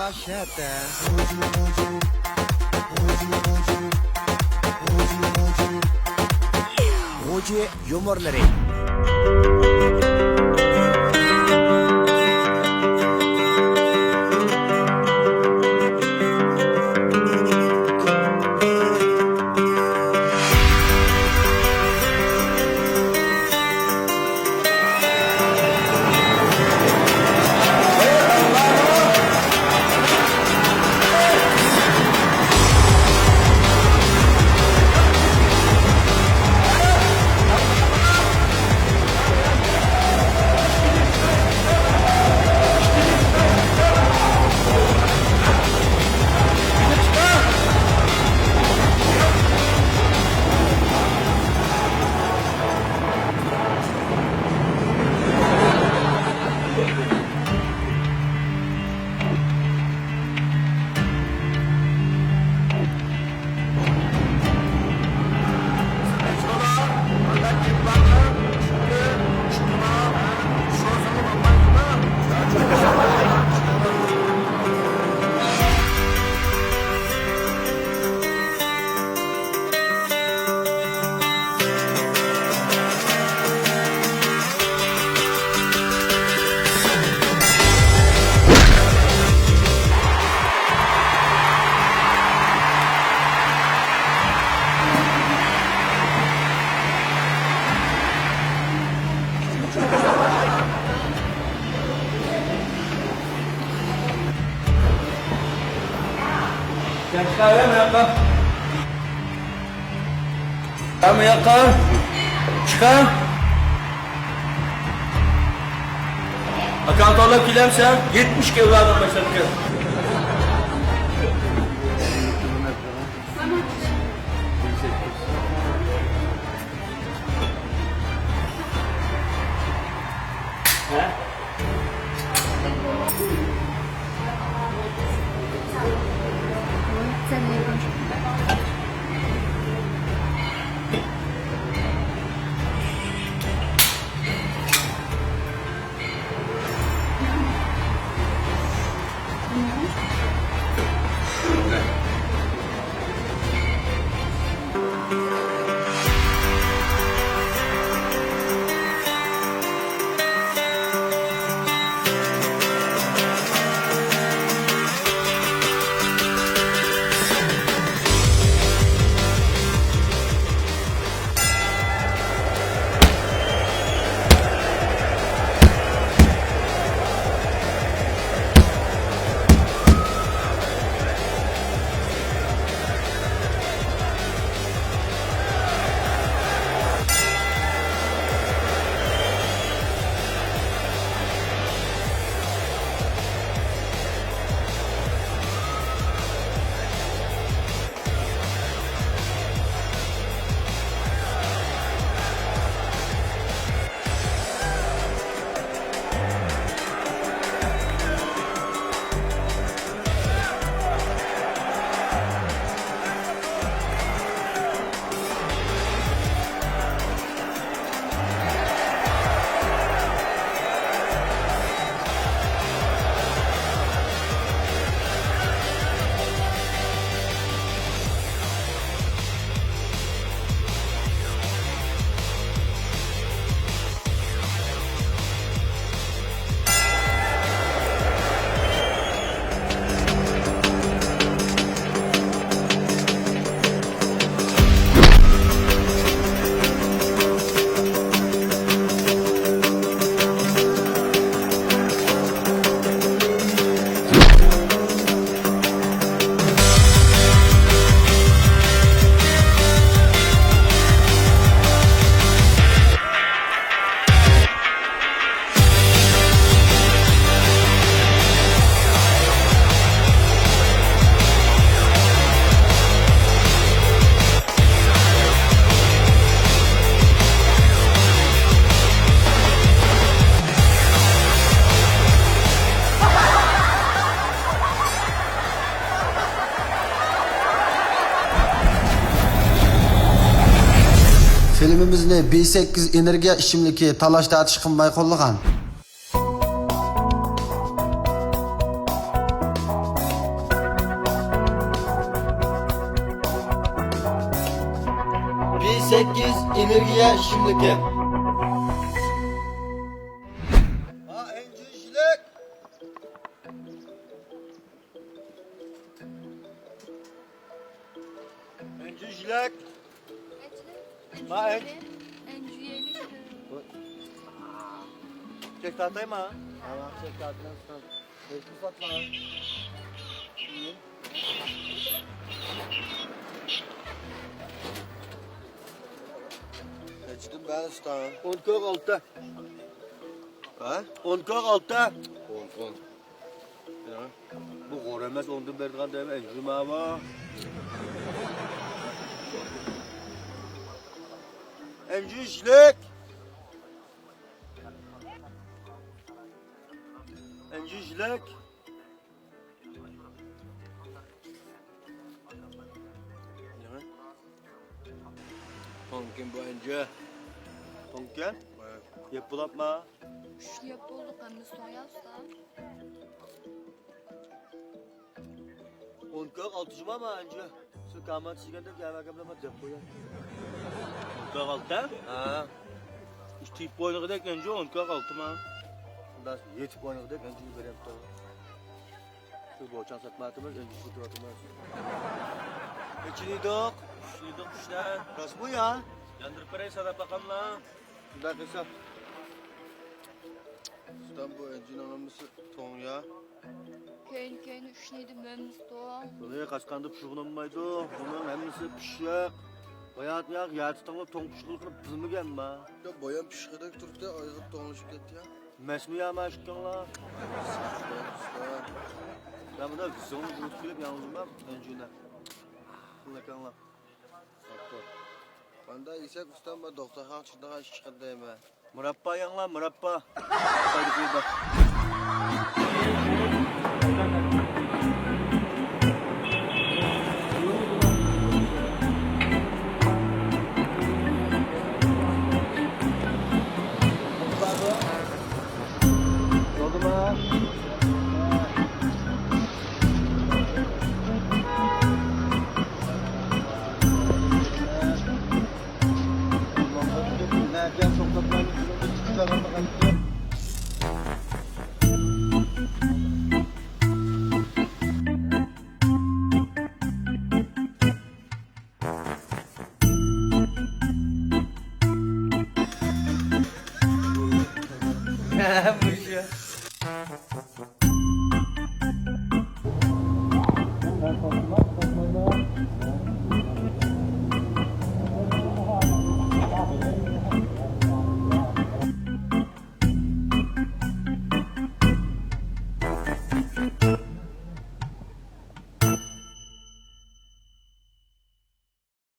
machete. غوجى يۇمۇرلىرى. Kahve mi yakar? Kahve mi yakar? Çıkar. Akan torlap kilemsen 70 kevlardan başladık. Filmimizni B8 energiya ishimligi talash tartish qilmay qo'llagan. B8 energiya ishimligi. Encişlik. Encişlik. Çek tahtayı mı? Tamam, çek tahtayı. Çek satma. Kaçtım ben usta. 10-46. Ha? 10-46. 10. Bu g'o'r emas, 10'dan berdigan dema, enjuma va. Encişlik. Encişlik. Tonkin bu enje. Tonken. Yep bulapma. Yapıldı kanı soyazsa. 10-46 mı enje? Şu kamat siganda kâma dep koyan. 10-46? Ha. İşte ip boynuğudaki enje 10-46 mı? Bundan yetip oynadık encini vereyim tamam. Şu boğaçan satmatımız enje şu turatımız. Kaçınıydık? Şuydu kuşlar. Kas bu ya. Yandırıp parayı sadap bakalım lan. Bundan hesap. Ustam bu encini anamızı ton ya. Keyin üşneydi memnun. Buraya kaskandı pişiğinmaydı. Bunun hemmisi pişik. Bayat yak yatı tanıp ton pişiğini bilmegen mi? Ya boyan pişirdik turda aygıp tonuşup gitti ya. Mesmi ya maşıkkanlar. Ben buna vizyonu bulut bilip yalnızmam öncüne. Kılakanlar. Banda isek ustam ben doktor han çıktığa iş çıkardayım ha. Murabba yanlar murabba. Hadi kıyıda. Oldu mu? Nereden çok toplanmış çıkarım bakalım.